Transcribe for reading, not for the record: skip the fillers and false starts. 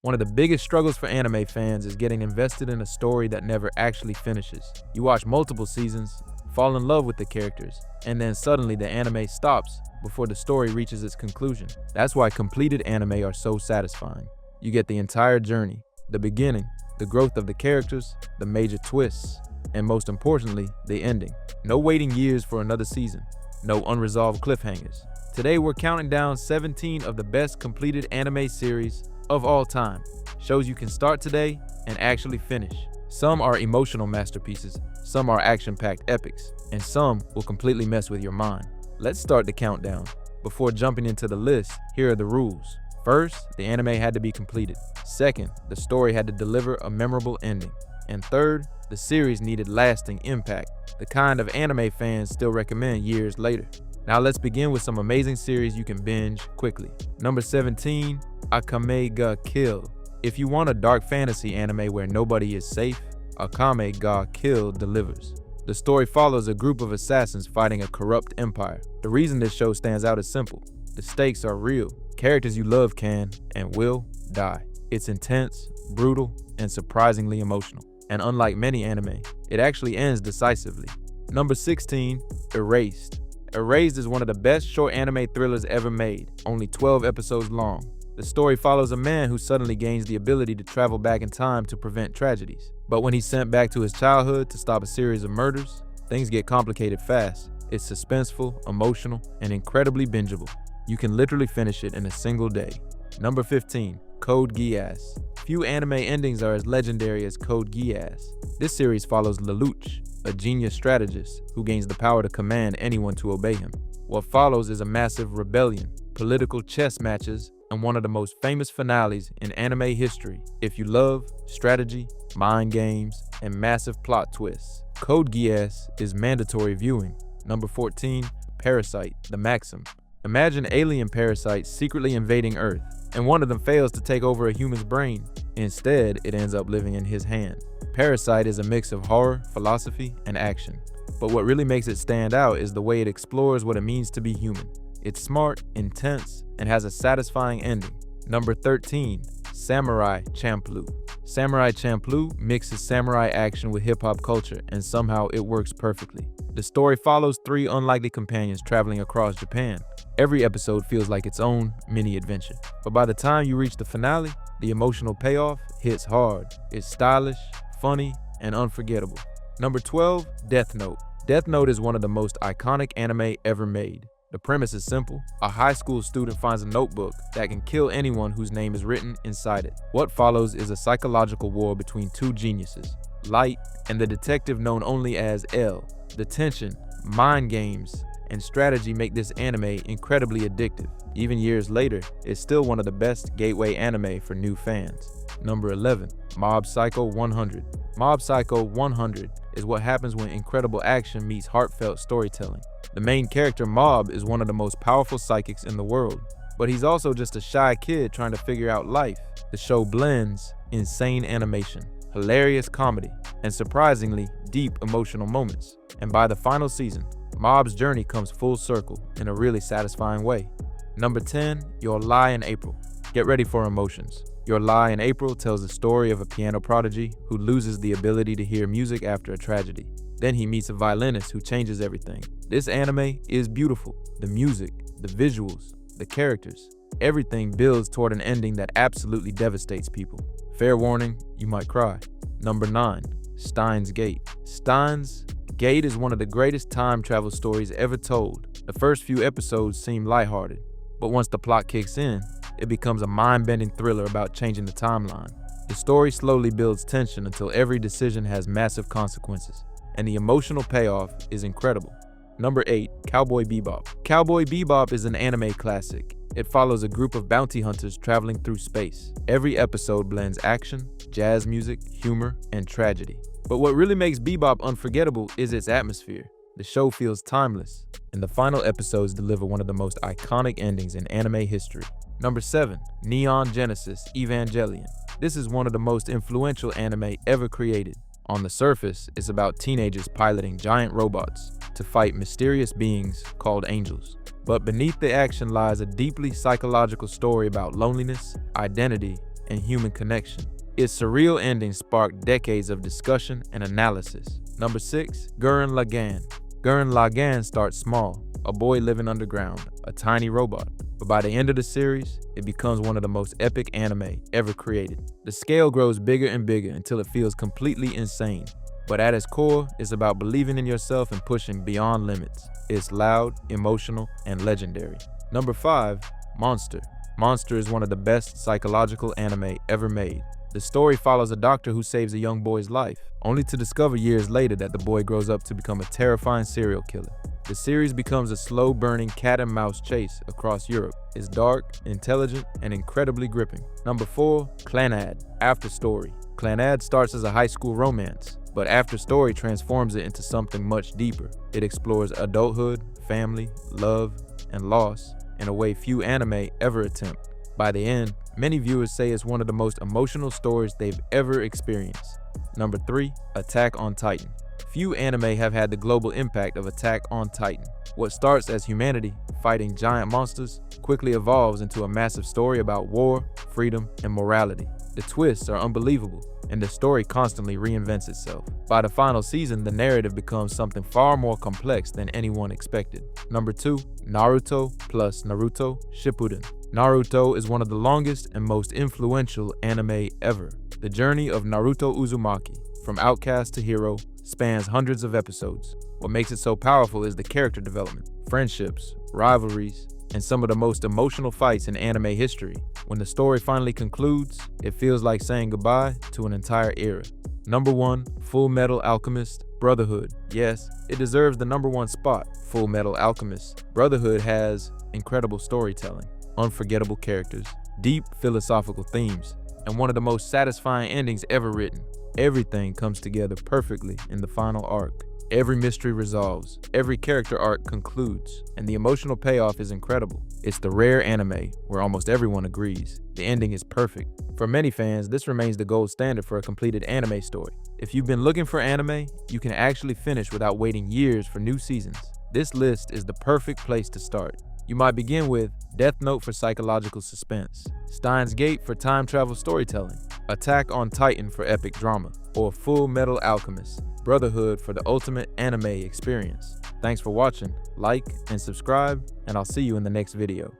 One of the biggest struggles for anime fans is getting invested in a story that never actually finishes. You watch multiple seasons, fall in love with the characters, and then suddenly the anime stops before the story reaches its conclusion. That's why completed anime are so satisfying. You get the entire journey, the beginning, the growth of the characters, the major twists, and most importantly, the ending. No waiting years for another season, no unresolved cliffhangers. Today we're counting down 17 of the best completed anime series of all time. Shows you can start today and actually finish. Some are emotional masterpieces, some are action-packed epics, and some will completely mess with your mind. Let's start the countdown. Before jumping into the list, here are the rules. First, the anime had to be completed. Second, the story had to deliver a memorable ending. And third, the series needed lasting impact, the kind of anime fans still recommend years later. Now let's begin with some amazing series you can binge quickly. Number 17, Akame ga Kill. If you want a dark fantasy anime where nobody is safe, Akame ga Kill delivers. The story follows a group of assassins fighting a corrupt empire. The reason this show stands out is simple. The stakes are real. Characters you love can and will die. It's intense, brutal, and surprisingly emotional. And unlike many anime, it actually ends decisively. Number 16, Erased. Erased is one of the best short anime thrillers ever made, only 12 episodes long. The story follows a man who suddenly gains the ability to travel back in time to prevent tragedies. But when he's sent back to his childhood to stop a series of murders, things get complicated fast. It's suspenseful, emotional, and incredibly bingeable. You can literally finish it in a single day. Number 15, Code Geass. Few anime endings are as legendary as Code Geass. This series follows Lelouch, a genius strategist who gains the power to command anyone to obey him. What follows is a massive rebellion, political chess matches, and one of the most famous finales in anime history. If you love strategy, mind games, and massive plot twists, Code Geass is mandatory viewing. Number 14, Parasite, the Maxim. Imagine alien parasites secretly invading Earth, and one of them fails to take over a human's brain. Instead, it ends up living in his hand. Parasite is a mix of horror, philosophy, and action. But what really makes it stand out is the way it explores what it means to be human. It's smart, intense, and has a satisfying ending. Number 13, Samurai Champloo. Samurai Champloo mixes samurai action with hip-hop culture, and somehow it works perfectly. The story follows three unlikely companions traveling across Japan. Every episode feels like its own mini-adventure. But by the time you reach the finale, the emotional payoff hits hard. It's stylish, funny, and unforgettable. Number 12, Death Note. Death Note is one of the most iconic anime ever made. The premise is simple. A high school student finds a notebook that can kill anyone whose name is written inside it. What follows is a psychological war between two geniuses, Light and the detective known only as L. The tension, mind games, and strategy make this anime incredibly addictive. Even years later, it's still one of the best gateway anime for new fans. Number 11, Mob Psycho 100. Mob Psycho 100 is what happens when incredible action meets heartfelt storytelling. The main character, Mob, is one of the most powerful psychics in the world, but he's also just a shy kid trying to figure out life. The show blends insane animation, hilarious comedy, and surprisingly deep emotional moments. And by the final season, Mob's journey comes full circle in a really satisfying way. Number 10, Your Lie in April. Get ready for emotions. Your Lie in April tells the story of a piano prodigy who loses the ability to hear music after a tragedy. Then he meets a violinist who changes everything. This anime is beautiful. The music, the visuals, the characters, everything builds toward an ending that absolutely devastates people. Fair warning, you might cry. Number 9, Steins Gate. Steins Gate is one of the greatest time travel stories ever told. The first few episodes seem lighthearted, but once the plot kicks in, it becomes a mind-bending thriller about changing the timeline. The story slowly builds tension until every decision has massive consequences, and the emotional payoff is incredible. Number 8, Cowboy Bebop. Cowboy Bebop is an anime classic. It follows a group of bounty hunters traveling through space. Every episode blends action, jazz music, humor, and tragedy. But what really makes Bebop unforgettable is its atmosphere. The show feels timeless, and the final episodes deliver one of the most iconic endings in anime history. Number 7, Neon Genesis Evangelion. This is one of the most influential anime ever created. On the surface, it's about teenagers piloting giant robots to fight mysterious beings called angels. But beneath the action lies a deeply psychological story about loneliness, identity, and human connection. Its surreal ending sparked decades of discussion and analysis. Number 6. Gurren Lagann. Gurren Lagann starts small, a boy living underground, a tiny robot. But by the end of the series, it becomes one of the most epic anime ever created. The scale grows bigger and bigger until it feels completely insane. But at its core, it's about believing in yourself and pushing beyond limits. It's loud, emotional, and legendary. Number 5. Monster. Monster is one of the best psychological anime ever made. The story follows a doctor who saves a young boy's life, only to discover years later that the boy grows up to become a terrifying serial killer. The series becomes a slow-burning cat-and-mouse chase across Europe. It's dark, intelligent, and incredibly gripping. Number 4. Clannad. After Story. Clannad starts as a high school romance, but After Story transforms it into something much deeper. It explores adulthood, family, love, and loss in a way few anime ever attempt. By the end, many viewers say it's one of the most emotional stories they've ever experienced. Number 3. Attack on Titan. Few anime have had the global impact of Attack on Titan. What starts as humanity fighting giant monsters quickly evolves into a massive story about war, freedom, and morality. The twists are unbelievable, and the story constantly reinvents itself. By the final season, the narrative becomes something far more complex than anyone expected. Number 2. Naruto plus Naruto Shippuden. Naruto is one of the longest and most influential anime ever. The journey of Naruto Uzumaki, from outcast to hero, spans hundreds of episodes. What makes it so powerful is the character development, friendships, rivalries, and some of the most emotional fights in anime history. When the story finally concludes, it feels like saying goodbye to an entire era. Number 1. Fullmetal Alchemist Brotherhood. Yes, it deserves the number 1 spot. Fullmetal Alchemist Brotherhood has incredible storytelling, unforgettable characters, deep philosophical themes, and one of the most satisfying endings ever written. Everything comes together perfectly in the final arc. Every mystery resolves, every character arc concludes, and the emotional payoff is incredible. It's the rare anime where almost everyone agrees. The ending is perfect. For many fans, this remains the gold standard for a completed anime story. If you've been looking for anime you can actually finish without waiting years for new seasons, this list is the perfect place to start. You might begin with Death Note for psychological suspense, Steins Gate for time travel storytelling, Attack on Titan for epic drama, or Fullmetal Alchemist Brotherhood for the ultimate anime experience. Thanks for watching, like and subscribe, and I'll see you in the next video.